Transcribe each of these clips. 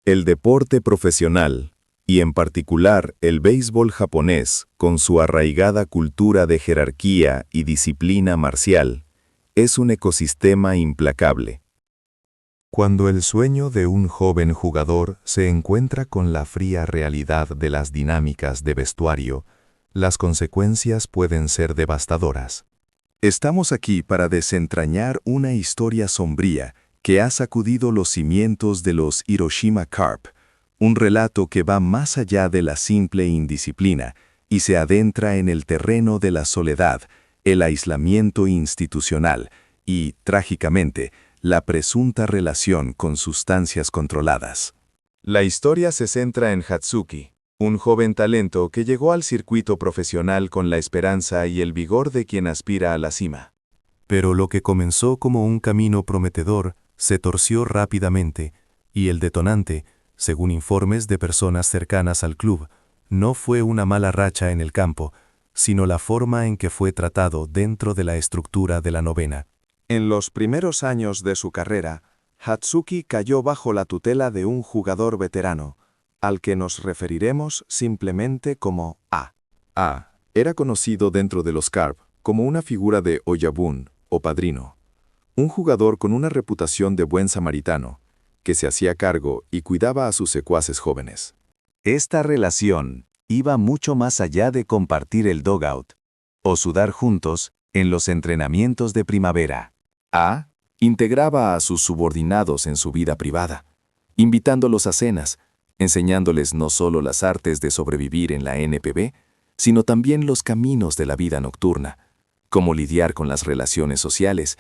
El deporte profesional, y en particular el béisbol japonés, con su arraigada cultura de jerarquía y disciplina marcial, es un ecosistema implacable. Cuando el sueño de un joven jugador se encuentra con la fría realidad de las dinámicas de vestuario, las consecuencias pueden ser devastadoras. Estamos aquí para desentrañar una historia sombría que ha sacudido los cimientos de los Hiroshima Carp, un relato que va más allá de la simple indisciplina y se adentra en el terreno de la soledad, el aislamiento institucional y, trágicamente, la presunta relación con sustancias controladas. La historia se centra en Hatsuki, un joven talento que llegó al circuito profesional con la esperanza y el vigor de quien aspira a la cima. Pero lo que comenzó como un camino prometedor se torció rápidamente, y el detonante, según informes de personas cercanas al club, no fue una mala racha en el campo, sino la forma en que fue tratado dentro de la estructura de la novena. En los primeros años de su carrera, Hatsuki cayó bajo la tutela de un jugador veterano, al que nos referiremos simplemente como A. A era conocido dentro de los Carp como una figura de Oyabun, o padrino, un jugador con una reputación de buen samaritano, que se hacía cargo y cuidaba a sus secuaces jóvenes. Esta relación iba mucho más allá de compartir el dugout o sudar juntos en los entrenamientos de primavera. A integraba a sus subordinados en su vida privada, invitándolos a cenas, enseñándoles no solo las artes de sobrevivir en la NPB, sino también los caminos de la vida nocturna, cómo lidiar con las relaciones sociales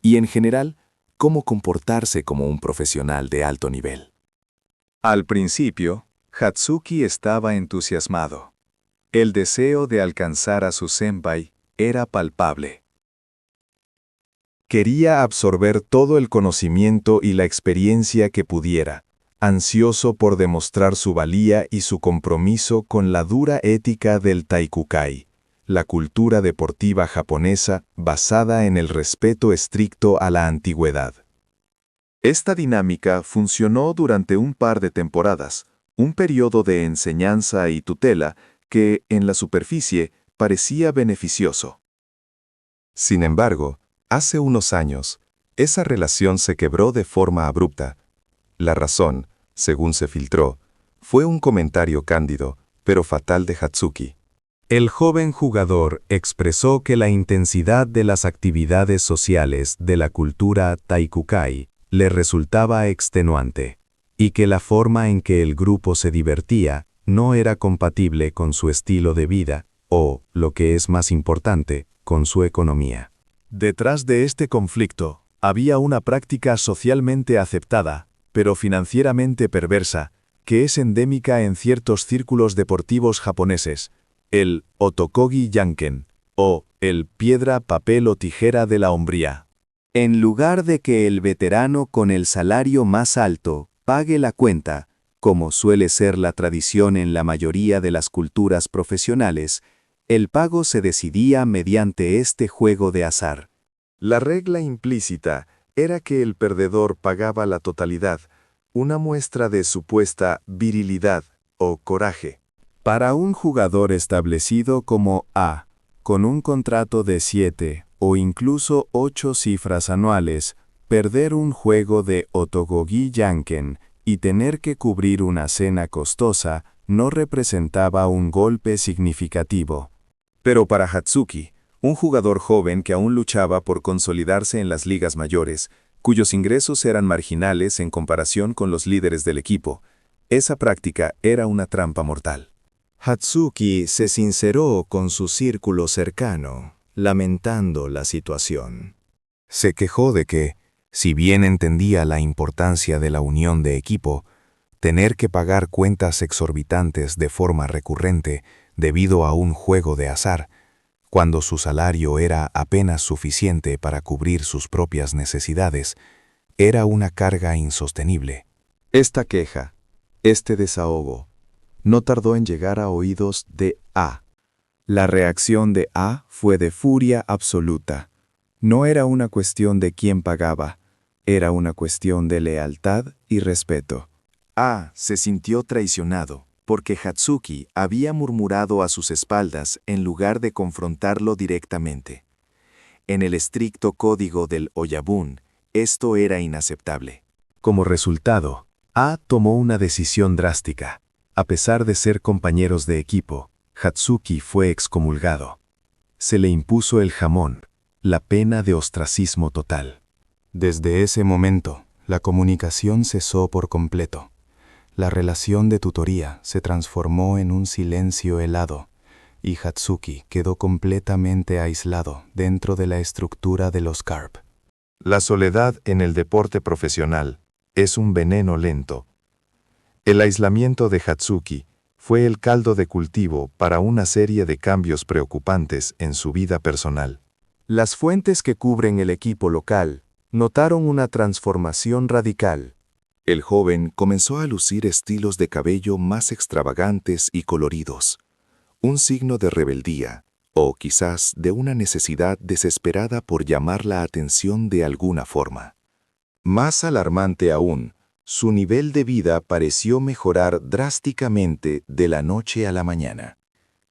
y, en general, cómo comportarse como un profesional de alto nivel. Al principio, Hatsuki estaba entusiasmado. El deseo de alcanzar a su senpai era palpable. Quería absorber todo el conocimiento y la experiencia que pudiera, ansioso por demostrar su valía y su compromiso con la dura ética del Taikukai, la cultura deportiva japonesa basada en el respeto estricto a la antigüedad. Esta dinámica funcionó durante un par de temporadas, un periodo de enseñanza y tutela que, en la superficie, parecía beneficioso. Sin embargo, hace unos años, esa relación se quebró de forma abrupta. La razón, según se filtró, fue un comentario cándido, pero fatal de Hatsuki. El joven jugador expresó que la intensidad de las actividades sociales de la cultura Taikukai le resultaba extenuante, y que la forma en que el grupo se divertía no era compatible con su estilo de vida o, lo que es más importante, con su economía. Detrás de este conflicto había una práctica socialmente aceptada, pero financieramente perversa, que es endémica en ciertos círculos deportivos japoneses, el otokogi yanken, o el piedra, papel o tijera de la hombría. En lugar de que el veterano con el salario más alto pague la cuenta, como suele ser la tradición en la mayoría de las culturas profesionales, el pago se decidía mediante este juego de azar. La regla implícita era que el perdedor pagaba la totalidad, una muestra de supuesta virilidad o coraje. Para un jugador establecido como A, con un contrato de 7 o incluso 8 cifras anuales, perder un juego de otokogi yanken y tener que cubrir una cena costosa no representaba un golpe significativo. Pero para Hatsuki, un jugador joven que aún luchaba por consolidarse en las ligas mayores, cuyos ingresos eran marginales en comparación con los líderes del equipo, esa práctica era una trampa mortal. Hatsuki se sinceró con su círculo cercano, lamentando la situación. Se quejó de que, si bien entendía la importancia de la unión de equipo, tener que pagar cuentas exorbitantes de forma recurrente debido a un juego de azar, cuando su salario era apenas suficiente para cubrir sus propias necesidades, era una carga insostenible. Esta queja, este desahogo, no tardó en llegar a oídos de A. La reacción de A fue de furia absoluta. No era una cuestión de quién pagaba, era una cuestión de lealtad y respeto. Se sintió traicionado, porque Hatsuki había murmurado a sus espaldas en lugar de confrontarlo directamente. En el estricto código del Oyabun, esto era inaceptable. Como resultado, A tomó una decisión drástica. A pesar de ser compañeros de equipo, Hatsuki fue excomulgado. Se le impuso el jamón, la pena de ostracismo total. Desde ese momento, la comunicación cesó por completo. La relación de tutoría se transformó en un silencio helado, y Hatsuki quedó completamente aislado dentro de la estructura de los CARP. La soledad en el deporte profesional es un veneno lento. El aislamiento de Hatsuki fue el caldo de cultivo para una serie de cambios preocupantes en su vida personal. Las fuentes que cubren el equipo local notaron una transformación radical. El joven comenzó a lucir estilos de cabello más extravagantes y coloridos, un signo de rebeldía, o quizás de una necesidad desesperada por llamar la atención de alguna forma. Más alarmante aún, su nivel de vida pareció mejorar drásticamente de la noche a la mañana.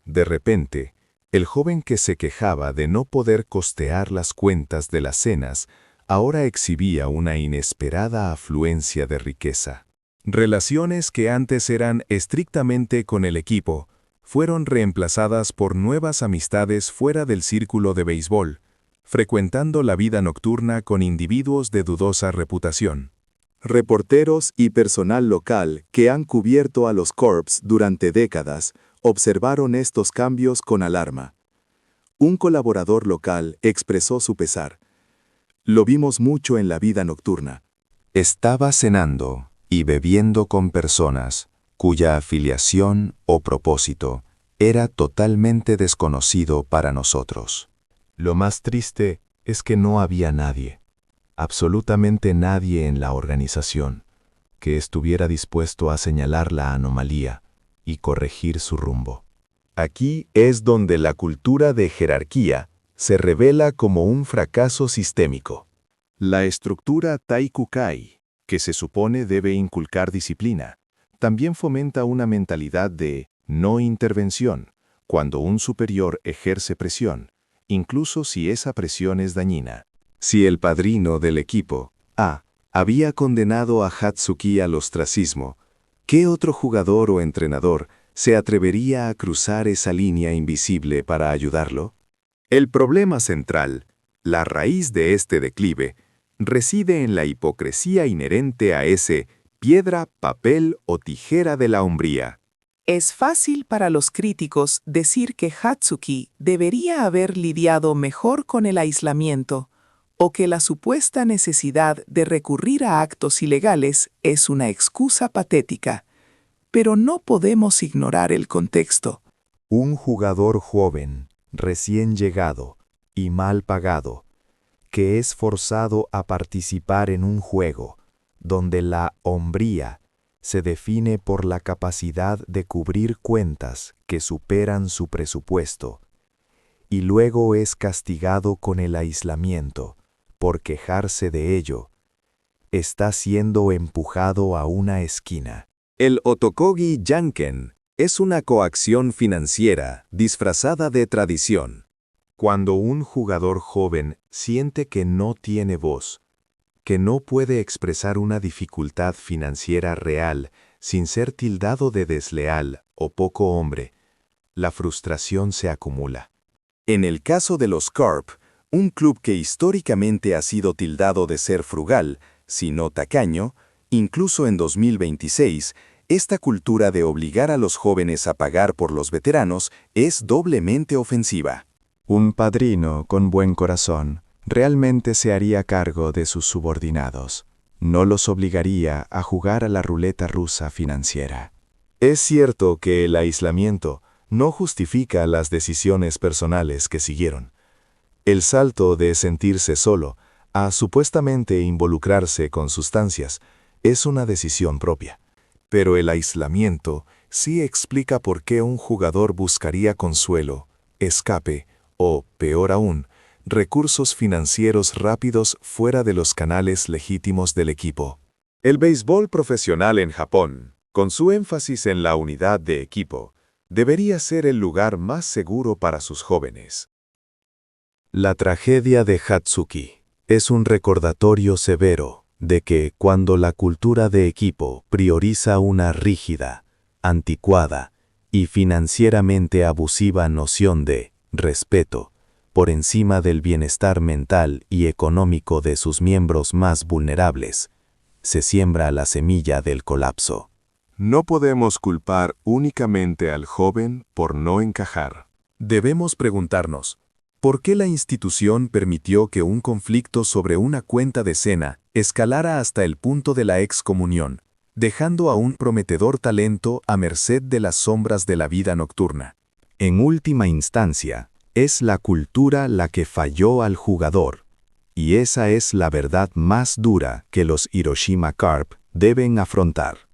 De repente, el joven que se quejaba de no poder costear las cuentas de las cenas ahora exhibía una inesperada afluencia de riqueza. Relaciones que antes eran estrictamente con el equipo fueron reemplazadas por nuevas amistades fuera del círculo de béisbol, frecuentando la vida nocturna con individuos de dudosa reputación. Reporteros y personal local que han cubierto a los Corps durante décadas observaron estos cambios con alarma. Un colaborador local expresó su pesar. Lo vimos mucho en la vida nocturna. Estaba cenando y bebiendo con personas cuya afiliación o propósito era totalmente desconocido para nosotros. Lo más triste es que no había nadie, absolutamente nadie en la organización, que estuviera dispuesto a señalar la anomalía y corregir su rumbo. Aquí es donde la cultura de jerarquía se revela como un fracaso sistémico. La estructura Taikukai, que se supone debe inculcar disciplina, también fomenta una mentalidad de no intervención cuando un superior ejerce presión, incluso si esa presión es dañina. Si el padrino del equipo, A, había condenado a Hatsuki al ostracismo, ¿qué otro jugador o entrenador se atrevería a cruzar esa línea invisible para ayudarlo? El problema central, la raíz de este declive, reside en la hipocresía inherente a ese piedra, papel o tijera de la hombría. Es fácil para los críticos decir que Hatsuki debería haber lidiado mejor con el aislamiento, o que la supuesta necesidad de recurrir a actos ilegales es una excusa patética. Pero no podemos ignorar el contexto. Un jugador joven, recién llegado y mal pagado, que es forzado a participar en un juego donde la hombría se define por la capacidad de cubrir cuentas que superan su presupuesto, y luego es castigado con el aislamiento por quejarse de ello, está siendo empujado a una esquina. El Otokogi Janken es una coacción financiera disfrazada de tradición. Cuando un jugador joven siente que no tiene voz, que no puede expresar una dificultad financiera real sin ser tildado de desleal o poco hombre, la frustración se acumula. En el caso de los Corp, un club que históricamente ha sido tildado de ser frugal, si no tacaño, incluso en 2026, esta cultura de obligar a los jóvenes a pagar por los veteranos es doblemente ofensiva. Un padrino con buen corazón realmente se haría cargo de sus subordinados. No los obligaría a jugar a la ruleta rusa financiera. Es cierto que el aislamiento no justifica las decisiones personales que siguieron. El salto de sentirse solo a supuestamente involucrarse con sustancias es una decisión propia. Pero el aislamiento sí explica por qué un jugador buscaría consuelo, escape o, peor aún, recursos financieros rápidos fuera de los canales legítimos del equipo. El béisbol profesional en Japón, con su énfasis en la unidad de equipo, debería ser el lugar más seguro para sus jóvenes. La tragedia de Hatsuki es un recordatorio severo de que cuando la cultura de equipo prioriza una rígida, anticuada y financieramente abusiva noción de respeto por encima del bienestar mental y económico de sus miembros más vulnerables, se siembra la semilla del colapso. No podemos culpar únicamente al joven por no encajar. Debemos preguntarnos, ¿por qué la institución permitió que un conflicto sobre una cuenta de cena escalara hasta el punto de la excomunión, dejando a un prometedor talento a merced de las sombras de la vida nocturna? En última instancia, es la cultura la que falló al jugador, y esa es la verdad más dura que los Hiroshima Carp deben afrontar.